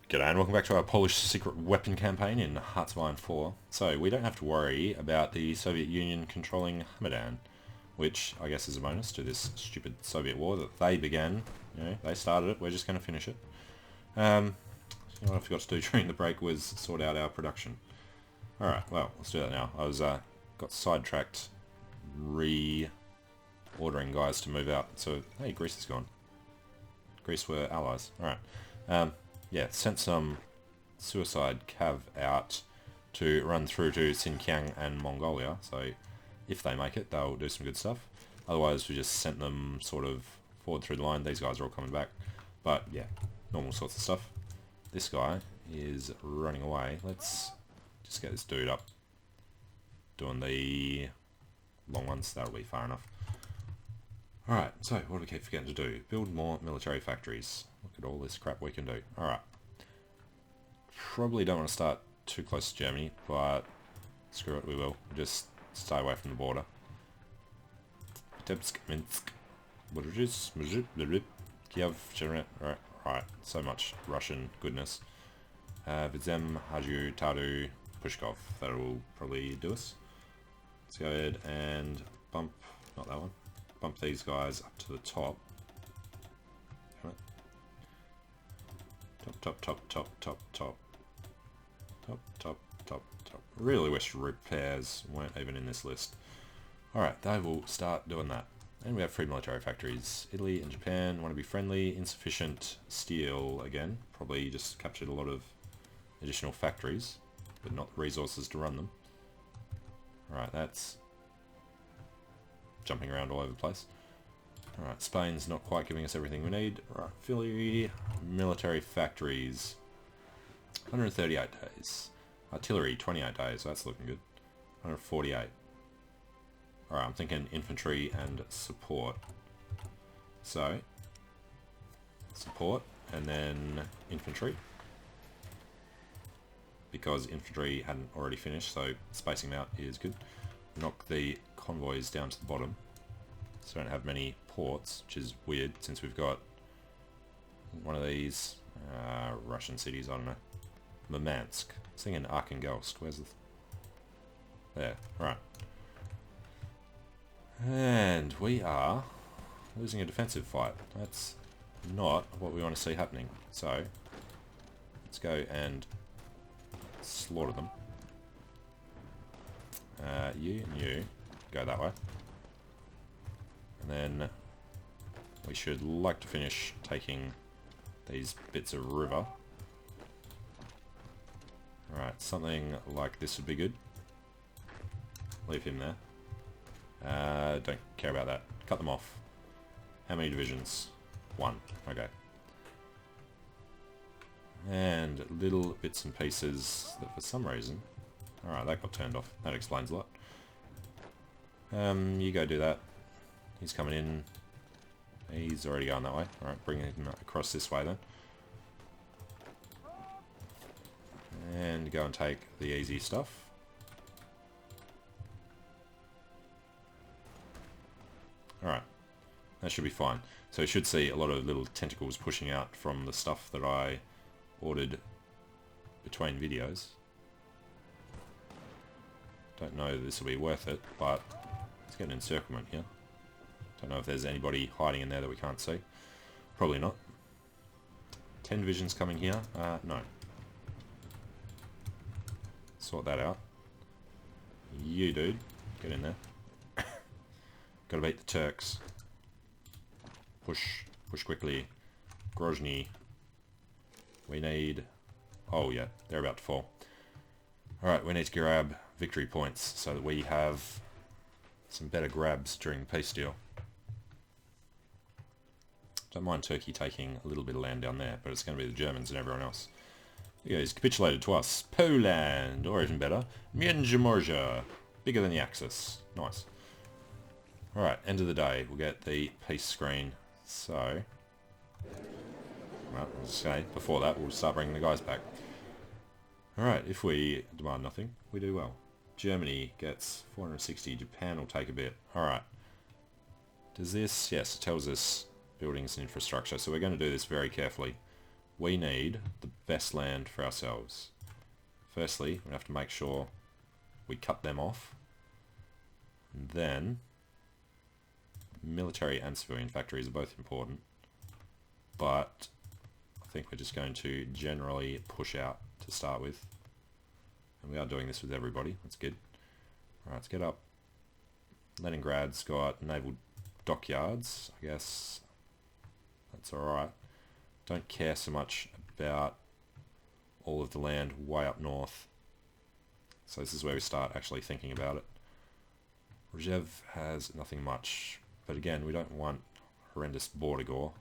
G'day and welcome back to our Polish secret weapon campaign in Hearts of Iron 4. So we don't have to worry about the Soviet Union controlling Hamadan, which I guess is a bonus to this stupid Soviet war that they began. You know, they started it, we're just going to finish it. What I forgot to do during the break was sort out our production. Alright, well, let's do that now. I was got sidetracked re-ordering guys to move out. So, hey, Greece is gone. Greece were allies. Alright. Yeah, sent some suicide cav out to run through to Xinjiang and Mongolia, so if they make it, they'll do some good stuff. Otherwise, we just sent them sort of forward through the line. These guys are all coming back. But yeah, normal sorts of stuff. This guy is running away. Let's just get this dude up. Doing the long ones, that'll be far enough. Alright, so what do we keep forgetting to do? Build more military factories. Look at all this crap we can do. Alright. Probably don't want to start too close to Germany, but screw it, we will. Just stay away from the border. Vitebsk, Minsk, Kiev, right, so much Russian goodness. Vidzem, Haju, Tardu, Pushkov. That'll probably do us. Let's go ahead and bump, not that one. Bump these guys up to the top. Top. Really wish repairs weren't even in this list. Alright, they will start doing that. And we have free military factories. Italy and Japan want to be friendly. Insufficient steel again. Probably just captured a lot of additional factories, but not the resources to run them. Alright, that's jumping around all over the place. Alright, Spain's not quite giving us everything we need. Right, Philly, military factories, 138 days. Artillery, 28 days, that's looking good. 148. Alright, I'm thinking infantry and support. So, support, and then infantry. Because infantry hadn't already finished, so spacing them out is good. Knock the convoys down to the bottom, so we don't have many ports, which is weird since we've got one of these Russian cities, I don't know, Murmansk. I was thinking Arkhangelsk. Where's the... There, right. And we are losing a defensive fight. That's not what we want to see happening. So, let's go and slaughter them. You and you go that way. And then we should like to finish taking these bits of river. Alright, something like this would be good. Leave him there. Don't care about that. Cut them off. How many divisions? 1. Okay. And little bits and pieces that for some reason... Alright, that got turned off. That explains a lot. You go do that. He's coming in. He's already going that way. Alright, bring him across this way then. And go and take the easy stuff. Alright, that should be fine. So you should see a lot of little tentacles pushing out from the stuff that I ordered between videos. Don't know that this will be worth it, but let's get an encirclement here. Don't know if there's anybody hiding in there that we can't see. Probably not. 10 divisions coming here? No. Sort that out. You, dude. Get in there. Gotta beat the Turks. Push. Push quickly. Grozny. We need... Oh, yeah. They're about to fall. Alright, we need to grab victory points so that we have some better grabs during the peace deal. Don't mind Turkey taking a little bit of land down there, but it's going to be the Germans and everyone else. Yeah, he's capitulated to us. Poland, or even better, Międzymorze, bigger than the Axis. Nice. Alright, end of the day, we'll get the peace screen. So, well, as I say, before that, we'll start bringing the guys back. Alright, if we demand nothing, we do well. Germany gets 460, Japan will take a bit. Alright. Does this? Yes, it tells us buildings and infrastructure, so we're going to do this very carefully. we need the best land for ourselves. Firstly, we have to make sure we cut them off. And then, military and civilian factories are both important. But I think we're just going to generally push out to start with. And we are doing this with everybody. That's good. Alright, let's get up. Leningrad's got naval dockyards. I guess that's alright. Don't care so much about all of the land way up north. So this is where we start actually thinking about it. Rzev has nothing much. But again, we don't want horrendous border gore.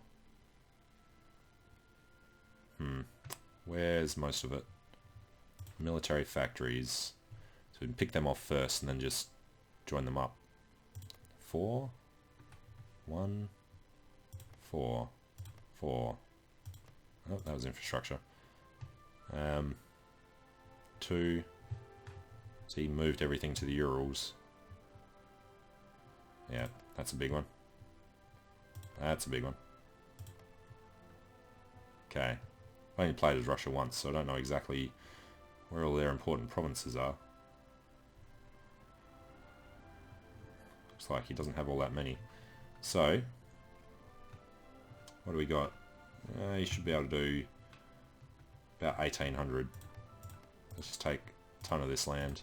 Where's most of it? Military factories. So we can pick them off first and then just join them up. 4, 1, 4, 4. Oh, that was infrastructure. 2. So he moved everything to the Urals. Yeah, that's a big one. That's a big one. Okay. I only played as Russia once, so I don't know exactly where all their important provinces are. Looks like he doesn't have all that many. So, what do we got? He should be able to do about 1800. Let's just take a ton of this land.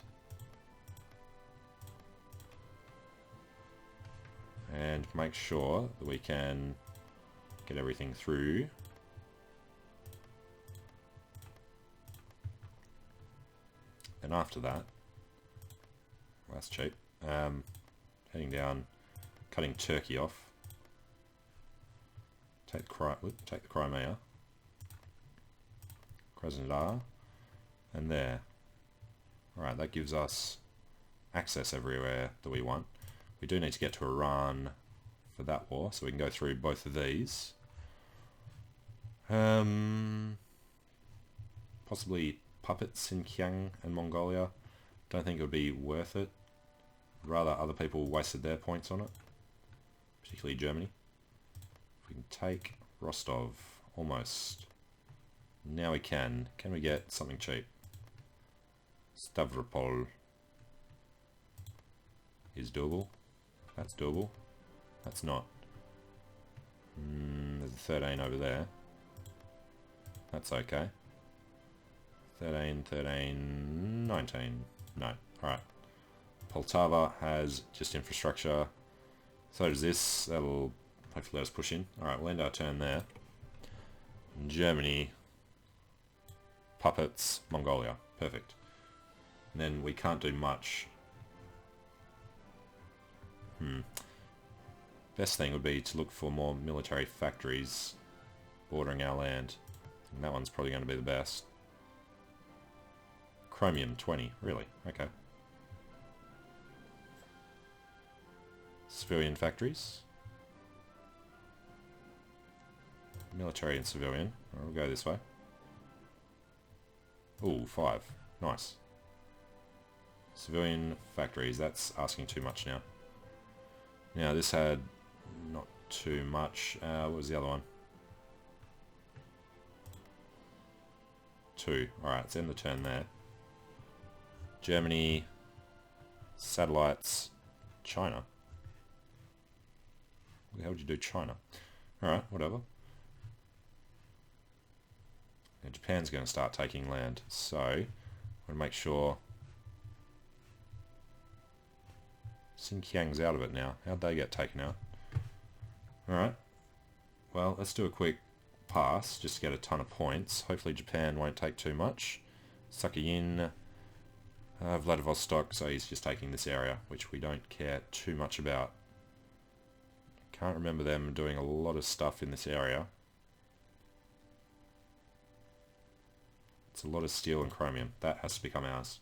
And make sure that we can get everything through. And after that, well, that's cheap. Heading down, cutting Turkey off. Take the Crimea, Krasnodar, and there. Alright, that gives us access everywhere that we want. We do need to get to Iran for that war, so we can go through both of these. Possibly puppets in Xinjiang and Mongolia. Don't think it would be worth it. Rather other people wasted their points on it. Particularly Germany. If we can take Rostov, almost. Now we can. Can we get something cheap? Stavropol is doable. That's doable. That's not. There's a 13 over there. That's okay. 13, 13, 19. No. Alright. Poltava has just infrastructure. So does this. That'll hopefully let us push in. Alright, we'll end our turn there. Germany. Puppets. Mongolia. Perfect. And then we can't do much. Best thing would be to look for more military factories bordering our land. And that one's probably going to be the best. Chromium 20, really? Okay. Civilian factories. Military and civilian. We'll go this way. Ooh, 5. Nice. Civilian factories, that's asking too much now. Now this had not too much. What was the other one? 2. Alright, let's end the turn there. Germany, satellites, China. What the hell would you do China? Alright, whatever. Now Japan's going to start taking land, so I'm going to make sure Xinjiang's out of it now. How'd they get taken out? Alright. Well, let's do a quick pass just to get a ton of points. Hopefully Japan won't take too much. Sakhalin, Vladivostok, so he's just taking this area, which we don't care too much about. Can't remember them doing a lot of stuff in this area. It's a lot of steel and chromium. That has to become ours.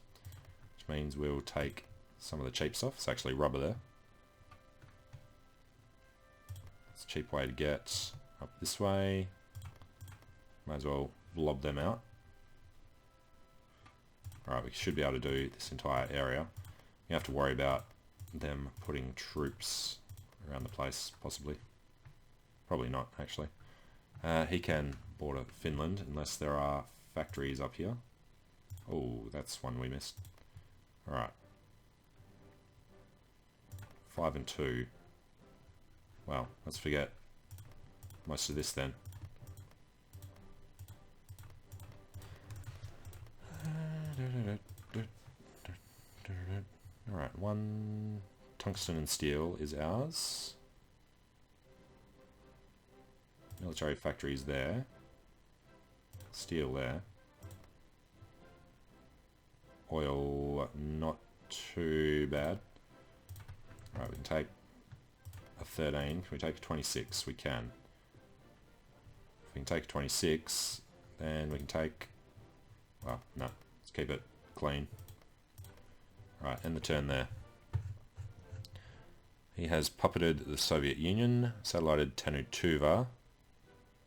Which means we'll take some of the cheap stuff. It's actually rubber there. It's a cheap way to get up this way. Might as well lob them out. Alright, we should be able to do this entire area. We have to worry about them putting troops around the place, possibly. Probably not, actually. He can border Finland, unless there are factories up here. Oh, that's one we missed. Alright. 5 and 2. Well, let's forget most of this then. Alright, 1 tungsten and steel is ours. Military factories there. Steel there. Oil, not too bad. Alright, we can take a 13. Can we take a 26? We can. If we can take a 26, then we can take... Well, no. Let's keep it clean. Alright, end the turn there. He has puppeted the Soviet Union, satellited Tanutuva.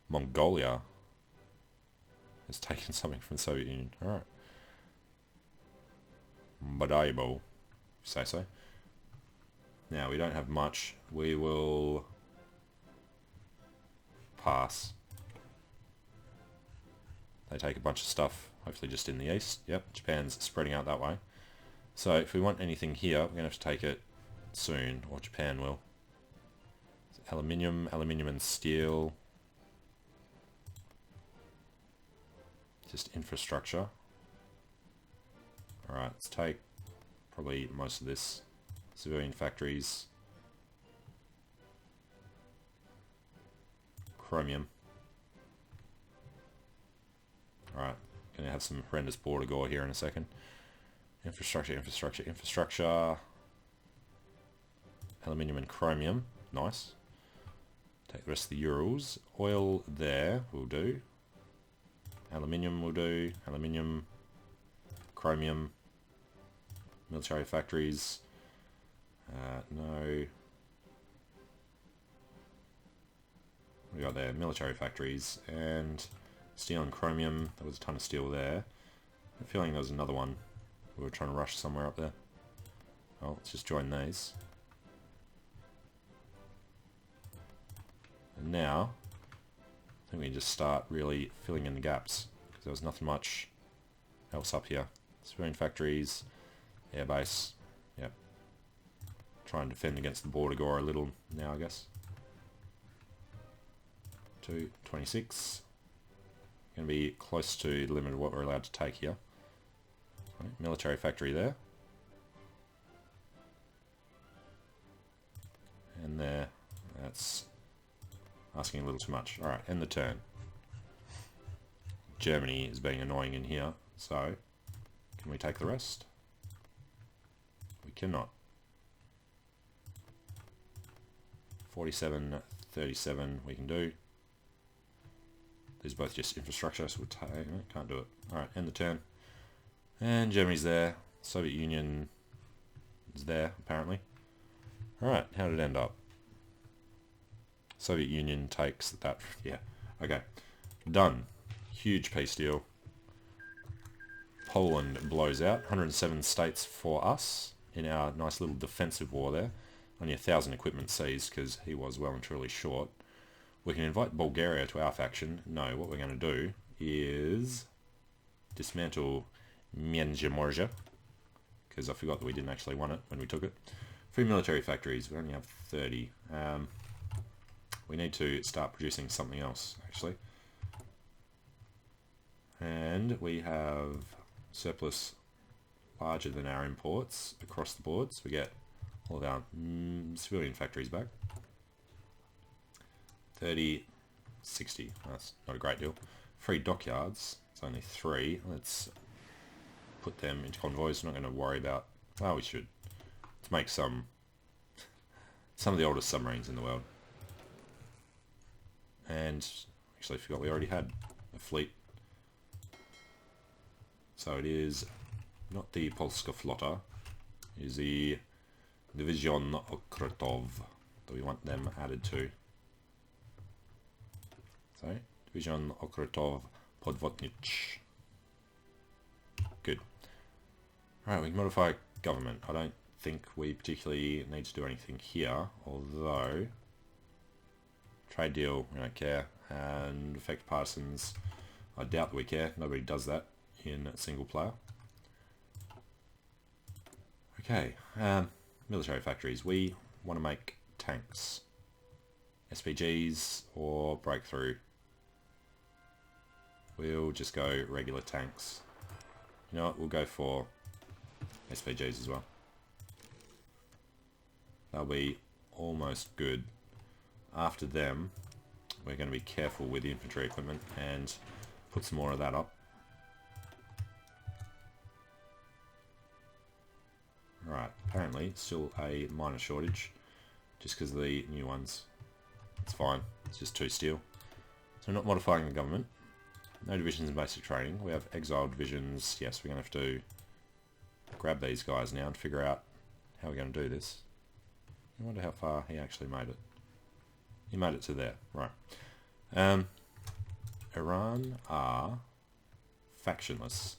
Mongolia has taken something from the Soviet Union. Alright. Badaibo, if you say so. Now, we don't have much. We will pass. They take a bunch of stuff, hopefully just in the east. Yep, Japan's spreading out that way. So if we want anything here, we're going to have to take it soon, or Japan will. Aluminium, aluminium and steel. Just infrastructure. Alright, let's take probably most of this. Civilian factories. Chromium. Alright, gonna have some horrendous border gore here in a second. Infrastructure, infrastructure, infrastructure. Aluminium and chromium. Nice. Take the rest of the Urals. Oil there will do. Aluminium will do. Aluminium. Chromium. Military factories. No. What do we got there? Military factories. And steel and chromium. There was a ton of steel there. I'm feeling there was another one. We were trying to rush somewhere up there. Oh, let's just join these. And now, I think we can just start really filling in the gaps. Because there was nothing much else up here. Civilian factories, airbase, yep. Try and defend against the border gore a little now, I guess. 226. Going to be close to the limit of what we're allowed to take here. Right, military factory there. And there. That's asking a little too much. Alright, end the turn. Germany is being annoying in here, so can we take the rest? We cannot. 47, 37 we can do. These are both just infrastructure, so we'll take, can't do it. Alright, end the turn. And Germany's there. Soviet Union is there, apparently. Alright, how did it end up? Soviet Union takes that, yeah. Okay, done. Huge peace deal. Poland blows out. 107 states for us in our nice little defensive war there. Only 1,000 equipment seized because he was well and truly short. We can invite Bulgaria to our faction. No, what we're going to do is dismantle Mianjamorja, because I forgot that we didn't actually want it when we took it. 3 military factories. We only have 30. We need to start producing something else, actually. And we have surplus larger than our imports across the board, so we get all of our civilian factories back. 30, 60. That's not a great deal. 3 dockyards. It's only 3. Let's put them into convoys. We're not going to worry about... Well, we should. Let's make some of the oldest submarines in the world. And actually, I forgot we already had a fleet. So it is not the Polska Flotta. It is the Division Okrotov that we want them added to. So, Division Okrotov Podvotnich. Good. Alright, we can modify government. I don't think we particularly need to do anything here, although... Trade deal, we don't care. and affect partisans. I doubt that we care. Nobody does that in single player. Okay, military factories. We want to make tanks. SPGs or breakthrough. We'll just go regular tanks. You know what, we'll go for SPGs as well. They'll be almost good. After them, we're going to be careful with the infantry equipment and put some more of that up. Right, apparently still a minor shortage just because of the new ones. It's fine, it's just 2 steel. So we're not modifying the government. No divisions in basic training. We have exiled divisions. Yes, we're going to have to grab these guys now and figure out how we're going to do this. I wonder how far he actually made it. He made it to there, right. Iran are factionless.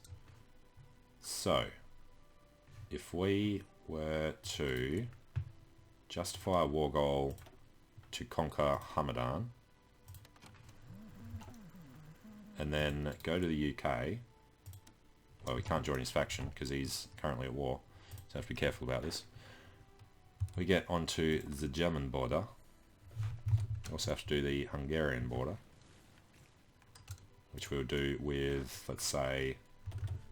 So, if we were to justify a war goal to conquer Hamadan, and then go to the UK, well, we can't join his faction because he's currently at war, so I have to be careful about this. We get onto the German border. Also have to do the Hungarian border, which we'll do with, let's say,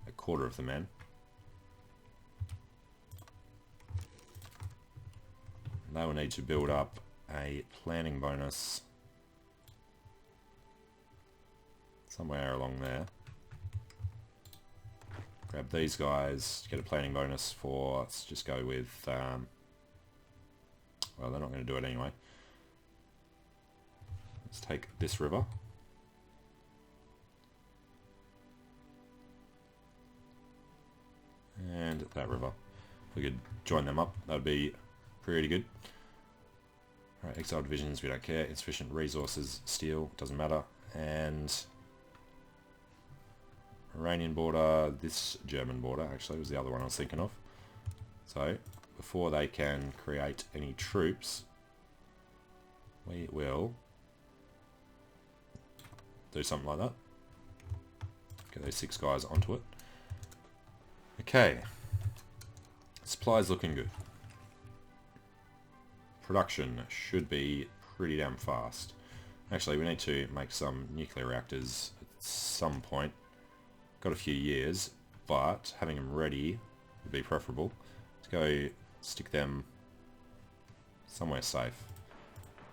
a quarter of the men. They will need to build up a planning bonus somewhere along there. Grab these guys, get a planning bonus for, let's just go with, well, they're not going to do it anyway. Let's take this river. And that river. If we could join them up, that would be pretty good. Alright, exile divisions, we don't care. Insufficient resources, steel, doesn't matter. And Iranian border, this German border actually was the other one I was thinking of. So, before they can create any troops, we will do something like that. Get those 6 guys onto it. Okay. Supply's looking good. Production should be pretty damn fast. Actually, we need to make some nuclear reactors at some point. Got a few years, but having them ready would be preferable. Let's go stick them somewhere safe.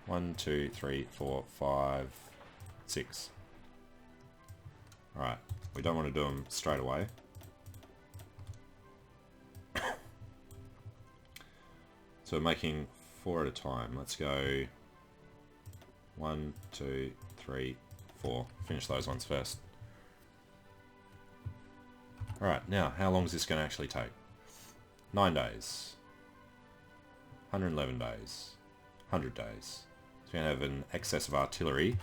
1, 2, 3, 4, 5, 6. Alright, we don't want to do them straight away. So we're making 4 at a time. Let's go 1, 2, 3, 4. Finish those ones first. Alright, now how long is this going to actually take? 9 days. 111 days. 100 days. So we're going to have an excess of artillery,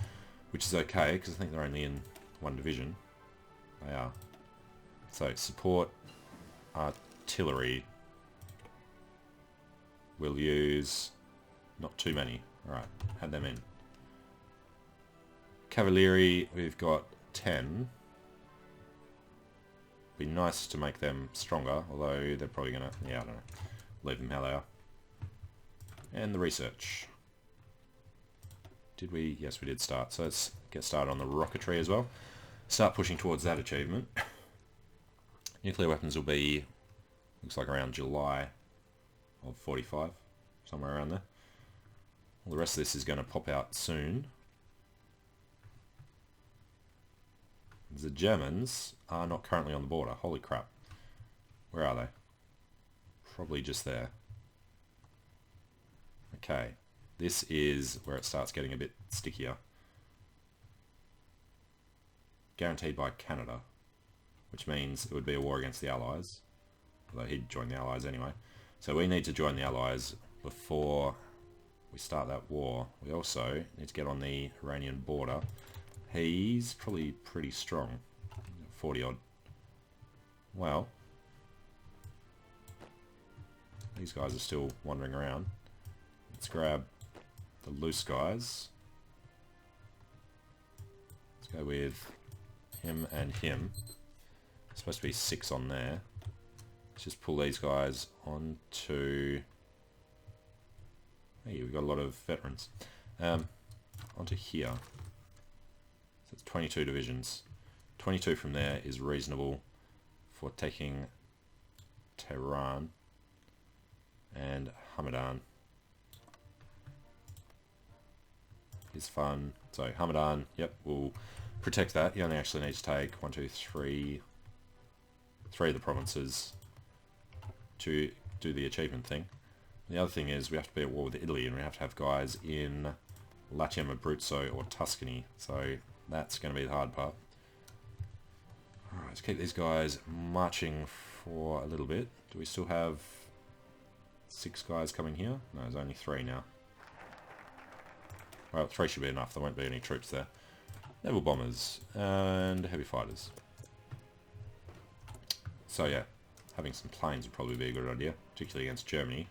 which is okay because I think they're only in 1 division. They are. So support artillery. We'll use not too many. Alright, add them in. Cavalry, we've got 10. Be nice to make them stronger, although they're probably gonna, yeah, I don't know, leave them how they are. And the research. Did we? Yes, we did start. So let's get started on the rocketry as well. Start pushing towards that achievement. Nuclear weapons will be, looks like around July of 45, somewhere around there. Well, the rest of this is going to pop out soon. The Germans are not currently on the border. Holy crap. Where are they? Probably just there. Okay. This is where it starts getting a bit stickier. Guaranteed by Canada, which means it would be a war against the Allies. Although he'd join the Allies anyway. So we need to join the Allies before we start that war. We also need to get on the Iranian border. He's probably pretty strong. 40 odd. Well, these guys are still wandering around. Let's grab the loose guys. Let's go with him and him. It's supposed to be 6 on there. Let's just pull these guys onto... Hey, we've got a lot of veterans. Onto here. So it's 22 divisions. 22 from there is reasonable for taking Tehran and Hamadan. Is fun. So Hamadan, yep, we'll protect that. You only actually need to take 1, 2, 3 of the provinces to do the achievement thing. And the other thing is we have to be at war with Italy, and we have to have guys in Latium, Abruzzo or Tuscany. So that's going to be the hard part. Alright, let's keep these guys marching for a little bit. Do we still have 6 guys coming here? No, there's only 3 now. Well, 3 should be enough. There won't be any troops there. Naval bombers and heavy fighters. So yeah, having some planes would probably be a good idea, particularly against Germany,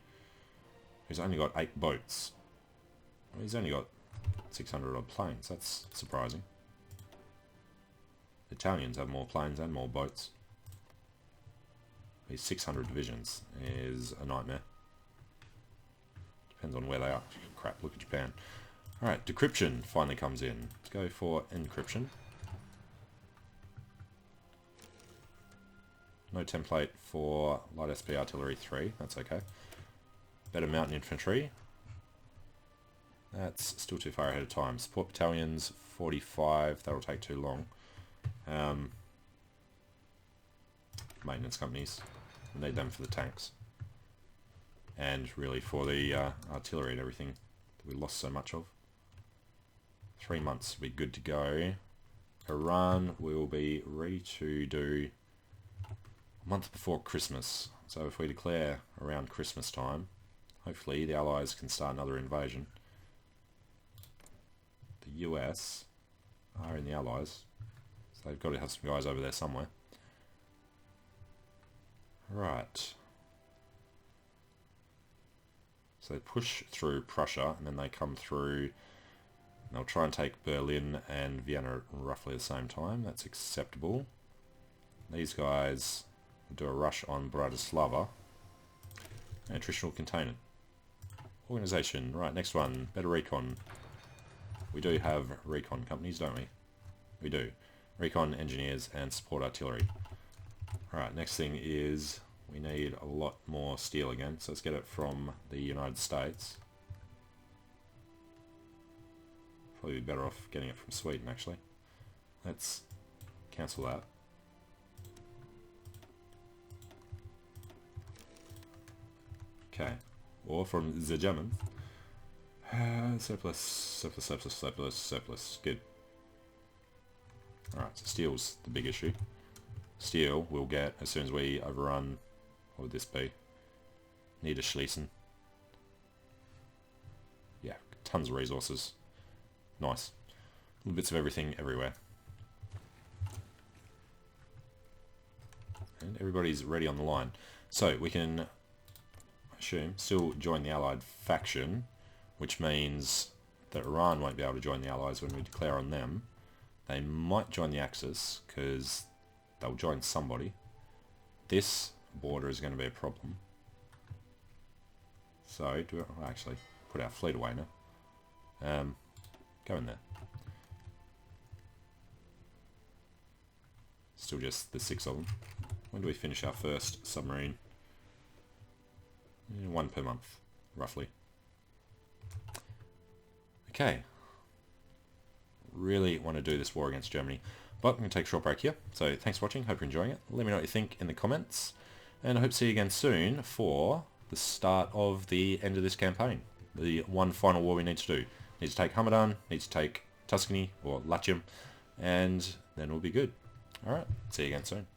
who's only got 8 boats. Well, he's only got 600 odd planes. That's surprising. The Italians have more planes and more boats. These 600 divisions is a nightmare. Depends on where they are. Crap, look at Japan. Alright, decryption finally comes in. Let's go for encryption. No template for light SP artillery 3, that's okay. Better mountain infantry. That's still too far ahead of time. Support battalions, 45, that'll take too long. Maintenance companies, we need them for the tanks. And really for the artillery and everything that we lost so much of. 3 months will be good to go. Iran will be ready to do a month before Christmas. So if we declare around Christmas time, hopefully the Allies can start another invasion. The US are in the Allies, so they've got to have some guys over there somewhere. Right. So they push through Prussia, and then they come through... They'll try and take Berlin and Vienna at roughly the same time. That's acceptable. These guys do a rush on Bratislava. And attritional containment. Organisation. Right, next one. Better recon. We do have recon companies, don't we? We do. Recon, engineers, and support artillery. Alright, next thing is we need a lot more steel again. So let's get it from the United States. Probably be better off getting it from Sweden, actually. Let's cancel that. Okay. Or from the German. Surplus, surplus, surplus, surplus, surplus. Good. Alright, so steel's the big issue. Steel we'll get as soon as we overrun... What would this be? Niederschließen. Yeah, tons of resources. Nice. Little bits of everything everywhere. And everybody's ready on the line. So we can, I assume, still join the Allied faction, which means that Iran won't be able to join the Allies when we declare on them. They might join the Axis, because they'll join somebody. This border is going to be a problem. So, we'll actually put our fleet away now. Go in there. Still just the 6 of them. When do we finish our first submarine? 1 per month, roughly. Okay. Really want to do this war against Germany. But I'm going to take a short break here. So thanks for watching. Hope you're enjoying it. Let me know what you think in the comments. And I hope to see you again soon for the start of the end of this campaign. The one final war we need to do. Need to take Hamadan, need to take Tuscany or Latium, and then we'll be good. Alright, see you again soon.